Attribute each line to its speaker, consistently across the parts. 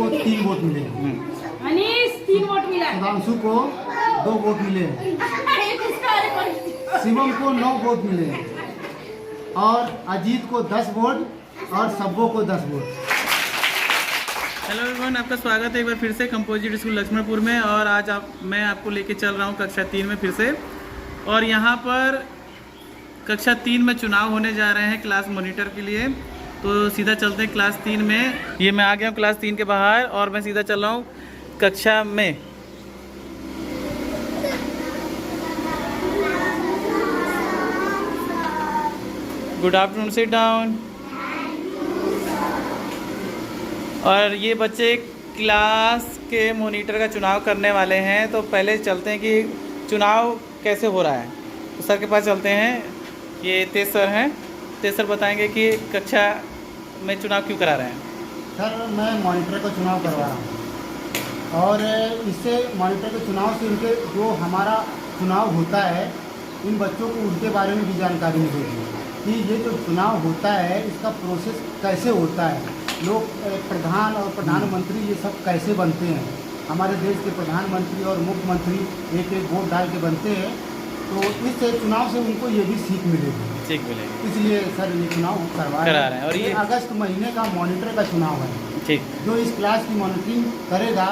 Speaker 1: को 3 वोट मिले,
Speaker 2: अनीस 3 वोट मिला,
Speaker 1: सुधांशु को 2 वोट मिले, शिवम को 9 वोट मिले और अजीत को 10 वोट और सब्बो को 10 वोट।
Speaker 3: हेलो एवरीवन, आपका स्वागत है एक बार फिर से कंपोजिट स्कूल लक्ष्मणपुर में। और आज मैं आपको लेके चल रहा हूँ कक्षा 3 में फिर से। और यहाँ पर कक्षा 3 में चुनाव होने जा रहे हैं क्लास मॉनिटर के लिए। तो सीधा चलते हैं क्लास 3 में। ये मैं आ गया हूँ क्लास 3 के बाहर और मैं सीधा चल रहा हूँ कक्षा में। Good afternoon, sit down. और ये बच्चे क्लास के मॉनिटर का चुनाव करने वाले हैं। तो पहले चलते हैं कि चुनाव कैसे हो रहा है। तो सर के पास चलते हैं। ये तेज सर हैं। तेज सर बताएंगे कि कक्षा में चुनाव क्यों करा रहे हैं।
Speaker 1: सर, मैं मॉनिटर का चुनाव करवा रहा हूँ और इससे मॉनिटर के चुनाव से उनके जो हमारा चुनाव होता है, इन बच्चों को उनके बारे में भी जानकारी मिलेगी कि ये जो चुनाव होता है इसका प्रोसेस कैसे होता है, लोग प्रधान और प्रधानमंत्री ये सब कैसे बनते हैं। हमारे देश के प्रधानमंत्री और मुख्यमंत्री एक एक वोट डाल के बनते हैं। तो इस चुनाव से उनको ये भी सीख मिलेगी।
Speaker 3: ठीक मिलेगी,
Speaker 1: इसलिए सर ये चुनाव करा रहे हैं। और ये अगस्त महीने का मॉनिटर का चुनाव है।
Speaker 3: ठीक,
Speaker 1: जो इस क्लास की मॉनिटरिंग करेगा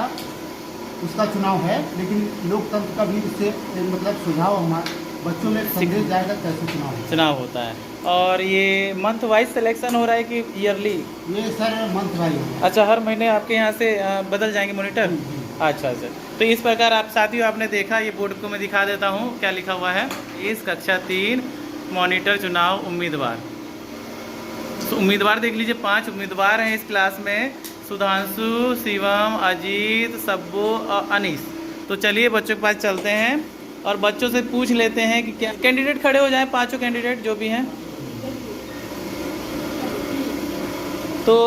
Speaker 1: उसका चुनाव है। लेकिन लोकतंत्र का भी इससे मतलब सुझाव हमारे बच्चों में संदेश जाएगा कैसे चुनाव
Speaker 3: होता है। और ये मंथ वाइज सिलेक्शन हो रहा है कि ईयरली?
Speaker 1: ये सर मंथ वाइज।
Speaker 3: अच्छा, हर महीने आपके यहाँ से बदल जाएंगे मॉनिटर? अच्छा। तो इस प्रकार आप साथियों आपने देखा, ये बोर्ड को मैं दिखा देता हूँ क्या लिखा हुआ है। इस कक्षा 3 मॉनिटर चुनाव उम्मीदवार। तो उम्मीदवार देख लीजिए, 5 उम्मीदवार हैं इस क्लास में। सुधांशु, शिवम, अजीत, सब्बू और अनीस। तो चलिए बच्चों के पास चलते हैं और बच्चों से पूछ लेते हैं कि क्या कैंडिडेट खड़े हो जाएं, 5 कैंडिडेट जो भी हैं। तो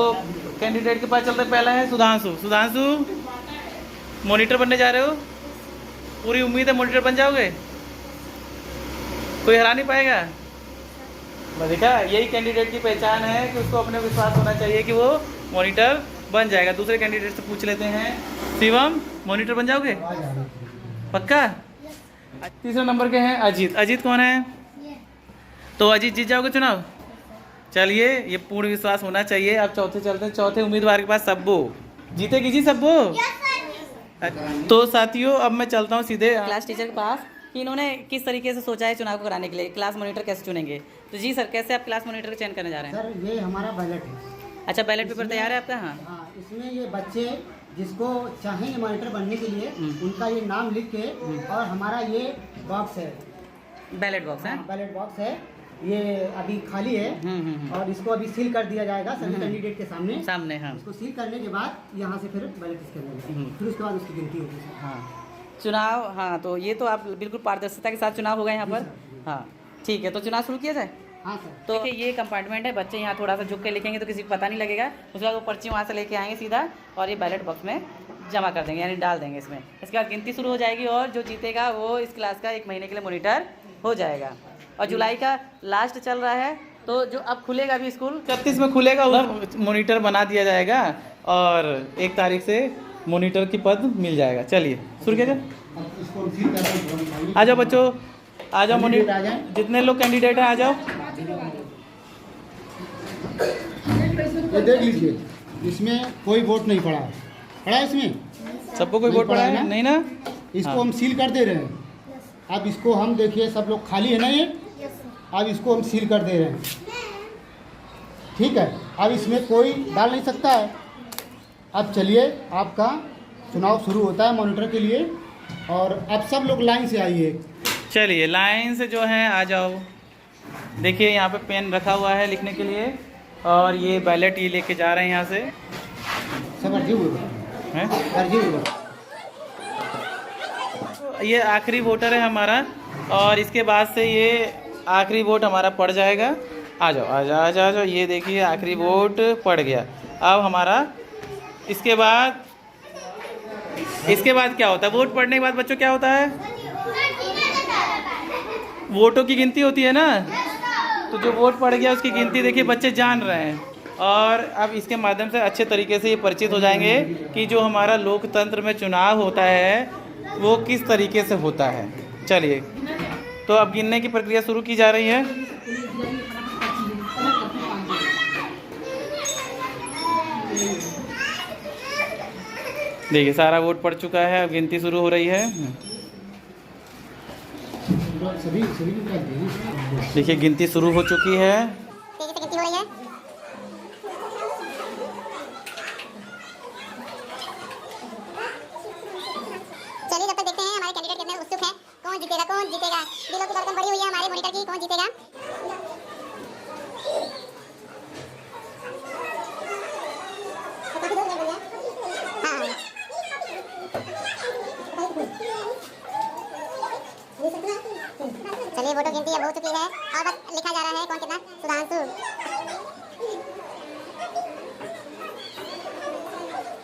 Speaker 3: कैंडिडेट के पास चलते, पहला है सुधांशु। सुधांशु, मॉनिटर बनने जा रहे हो? पूरी उम्मीद है मॉनिटर बन जाओगे? कोई हरा नहीं पाएगा? देखा, यही कैंडिडेट की पहचान है कि उसको अपने विश्वास होना चाहिए कि वो मॉनिटर बन जाएगा। दूसरे कैंडिडेट से पूछ लेते हैं। शिवम, मॉनिटर बन जाओगे पक्का? तीसरे नंबर के हैं अजीत। अजीत कौन है? तो अजीत जीत जाओगे चुनाव? चलिए, ये पूर्ण विश्वास होना चाहिए। अब चौथे चलते हैं। चौथे उम्मीदवार के पास सब्बू। जीतेगी जी सब्बू? तो साथियों अब मैं चलता हूँ सीधे
Speaker 4: क्लास टीचर के पास कि इन्होंने किस तरीके से सोचा है चुनाव को कराने के लिए, क्लास मॉनिटर कैसे चुनेंगे। तो जी सर, कैसे आप क्लास मॉनिटर चयन करने जा रहे हैं?
Speaker 1: सर, ये हमारा बैलेट है।
Speaker 4: अच्छा, बैलेट पेपर तैयार है आपका? हाँ,
Speaker 1: इसमें ये बच्चे जिसको चाहेंगे मॉनिटर बनने के लिए उनका ये नाम लिख के, और हमारा ये बॉक्स है,
Speaker 4: बैलेट बॉक्स है।
Speaker 1: बैलेट बॉक्स है, ये अभी खाली है और इसको अभी सील कर दिया जाएगा सभी कैंडिडेट के सामने।
Speaker 4: हाँ,
Speaker 1: इसको सील करने के बाद यहाँ से फिर बैलेट स्कैन होगा, फिर उसके बाद उसकी गिनती होगी।
Speaker 4: हाँ, चुनाव। हाँ, तो ये तो आप बिल्कुल पारदर्शिता के साथ चुनाव होगा यहाँ पर। हाँ ठीक है, तो चुनाव शुरू किया जाए।
Speaker 1: हाँ सर।
Speaker 4: तो देखिए, ये कंपार्टमेंट है। बच्चे यहाँ थोड़ा सा झुक के लिखेंगे तो किसी को पता नहीं लगेगा। उसके बाद वो पर्ची वहाँ से लेके आएंगे सीधा और ये बैलेट बॉक्स में जमा कर देंगे, यानी डाल देंगे इसमें। इसके बाद गिनती शुरू हो जाएगी और जो जीतेगा वो इस क्लास का 1 महीने के लिए मॉनिटर हो जाएगा। और जुलाई का लास्ट चल रहा है, तो जो अब खुलेगा भी स्कूल
Speaker 3: 31 में खुलेगा, मॉनिटर बना दिया जाएगा और 1 तारीख से मॉनिटर की पद मिल जाएगा। चलिए शुरू किया जाए। आ जाओ बच्चों, आ जाओ मॉनिटर, जितने लोग कैंडिडेट हैं आ जाओ।
Speaker 1: ये देख लीजिए, इसमें कोई वोट नहीं पड़ा है इसमें?
Speaker 3: सबको कोई वोट पड़ा है? नहीं ना।
Speaker 1: इसको हम सील कर दे रहे हैं। अब इसको हम देखिए, सब लोग खाली है ना ये। अब इसको हम सील कर दे रहे हैं, ठीक है। अब इसमें कोई डाल नहीं सकता है। अब चलिए, आपका चुनाव शुरू होता है मॉनिटर के लिए। और अब सब लोग लाइन से आइए।
Speaker 3: चलिए लाइन से जो है आ जाओ। देखिए यहाँ पे पेन रखा हुआ है लिखने के लिए और ये बैलेट ये लेके जा रहे हैं यहाँ से।
Speaker 1: सब अर्जी हुआ।
Speaker 3: ये आखिरी वोटर है हमारा और इसके बाद से ये आखिरी वोट हमारा पड़ जाएगा। आ जाओ आ जाओ आ जाओ आ जाओ। ये देखिए आखिरी वोट पड़ गया। अब हमारा इसके बाद क्या होता है? वोट पड़ने के बाद बच्चों क्या होता है? वोटों की गिनती होती है ना। तो जो वोट पड़ गया उसकी गिनती देखिए बच्चे जान रहे हैं और अब इसके माध्यम से अच्छे तरीके से ये परिचित हो जाएंगे कि जो हमारा लोकतंत्र में चुनाव होता है वो किस तरीके से होता है। चलिए, तो अब गिनने की प्रक्रिया शुरू की जा रही है। देखिए, सारा वोट पड़ चुका है, अब गिनती शुरू हो रही है। देखिए, गिनती शुरू हो चुकी है।
Speaker 5: तेजी से गिनती हो रही है। चलिए, जब तक देखते हैं हमारे कैंडिडेट कितने उत्सुक हैं। कौन जीतेगा, कौन जीतेगा। दिलों की धड़कन बढ़ी हुई है हमारे मॉनिटर की। कौन जीतेगा। चलिए, वोटों गिनती अब हो चुकी है और बस लिखा जा रहा है कौन कितना। सुधांशु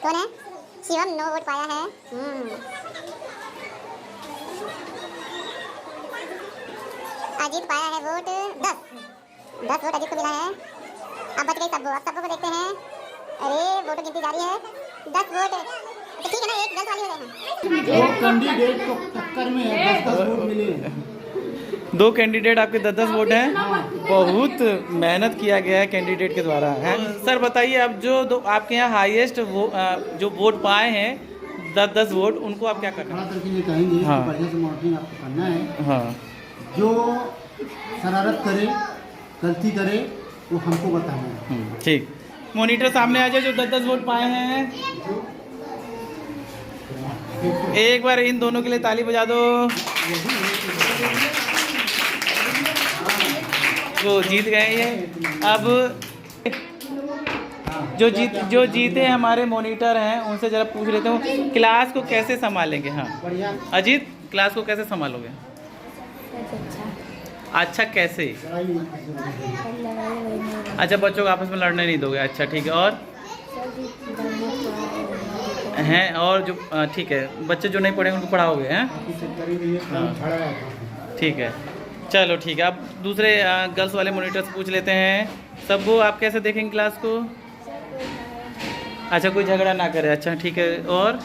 Speaker 5: कौन है। शिवम 9 वोट पाया है। अजीत पाया है वोट 10 वोट अजीत को मिला है। अब बच गई सबको। अब सबको को देखते हैं। अरे, वोटों गिनती जारी है। 10 वोट तो ठीक है ना, एक 10 वाली हो गए हैं।
Speaker 1: वो कैंडिडेट को टक्कर में है, 10 वोट मिले।
Speaker 3: 2 कैंडिडेट आपके 10-10 वोट हैं। बहुत मेहनत किया गया है कैंडिडेट के द्वारा है। सर बताइए, अब जो आपके यहाँ हाईएस्ट जो वोट पाए हैं 10-10 वोट, उनको आप क्या करना
Speaker 1: खड़ा करके ये कहेंगे
Speaker 3: हाँ।
Speaker 1: कि बढ़िया से मॉनिटरिंग आपको करना है।
Speaker 3: हाँ,
Speaker 1: जो शरारत करे, गलती करे, वो हमको बताना है।
Speaker 3: ठीक। मॉनिटर सामने आ जाए जो 10-10 वोट पाए हैं। एक बार इन दोनों के लिए ताली बजा दो। वो जीत गए ये। अब जो जीते हमारे मॉनिटर हैं उनसे जरा पूछ लेते हूँ, क्लास को कैसे संभालेंगे। हाँ
Speaker 1: बढ़िया।
Speaker 3: अजीत, क्लास को कैसे संभालोगे। अच्छा, कैसे। अच्छा, बच्चों को आपस में लड़ने नहीं दोगे। अच्छा, ठीक है। और हैं, और जो ठीक है, बच्चे जो नहीं पढ़ेंगे उनको पढ़ाओगे हैं। ठीक है, चलो ठीक है। अब दूसरे गर्ल्स वाले मॉनिटर से पूछ लेते हैं। सब वो आप कैसे देखेंगे क्लास को। अच्छा, कोई झगड़ा ना करे। अच्छा, ठीक है। और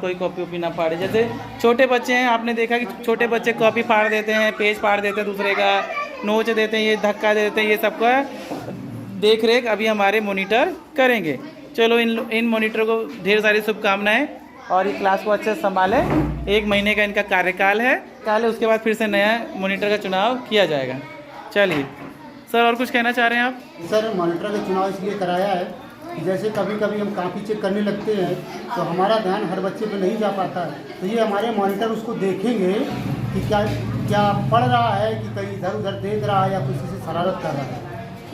Speaker 3: कोई कॉपी वॉपी ना फाड़े। जैसे छोटे बच्चे हैं, आपने देखा कि छोटे बच्चे कॉपी फाड़ देते हैं, पेज फाड़ देते हैं, दूसरे का नोच देते हैं, ये धक्का दे देते हैं। ये सबका देख रेख अभी हमारे मॉनिटर करेंगे। चलो, इन मॉनिटर को ढेर सारी शुभकामनाएं और ये क्लास को अच्छे से संभालें। 1 महीने का इनका कार्यकाल है। उसके बाद फिर से नया मॉनिटर का चुनाव किया जाएगा। चलिए सर, और कुछ कहना चाह रहे हैं आप।
Speaker 1: सर, मॉनिटर का चुनाव इसलिए कराया है कि जैसे कभी कभी हम कॉपी चेक करने लगते हैं तो हमारा ध्यान हर बच्चे पे नहीं जा पाता है। तो ये हमारे मॉनिटर उसको देखेंगे कि क्या पढ़ रहा है कि कहीं इधर उधर देख रहा है या किसी से शरारत कर रहा है।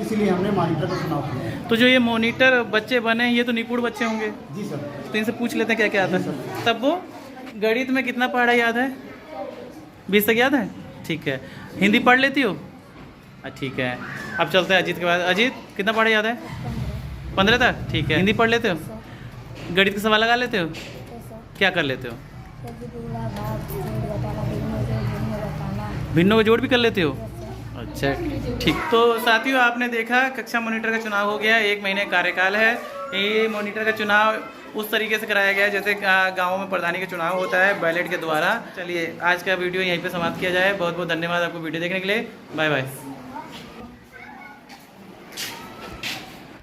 Speaker 1: इसीलिए हमने मॉनिटर का चुनाव किया।
Speaker 3: तो जो ये मॉनिटर बच्चे बने हैं, ये तो निपुण बच्चे होंगे।
Speaker 1: जी सर।
Speaker 3: तो इनसे पूछ लेते हैं क्या क्या आता है। तब वो गणित में कितना पढ़ा याद है। 20 तक याद है। ठीक है। हिंदी पढ़ लेती हो। ठीक है। अब चलते हैं अजीत के बाद। अजीत, कितना पढ़ा याद है। 15 तक। ठीक है। हिंदी पढ़ लेते हो। गणित के सवाल लगा लेते हो। क्या कर लेते हो। भिन्नों का जोड़ भी कर लेते हो। अच्छा, ठीक। तो साथियों, आपने देखा कक्षा मॉनिटर का चुनाव हो गया। 1 महीने कार्यकाल है। ये मॉनिटर का चुनाव उस तरीके से कराया गया है जैसे गाँव में प्रधानी का चुनाव होता है बैलेट के द्वारा। चलिए, आज का वीडियो यहीं पे समाप्त किया जाए। बहुत बहुत धन्यवाद आपको वीडियो देखने के लिए। Bye bye.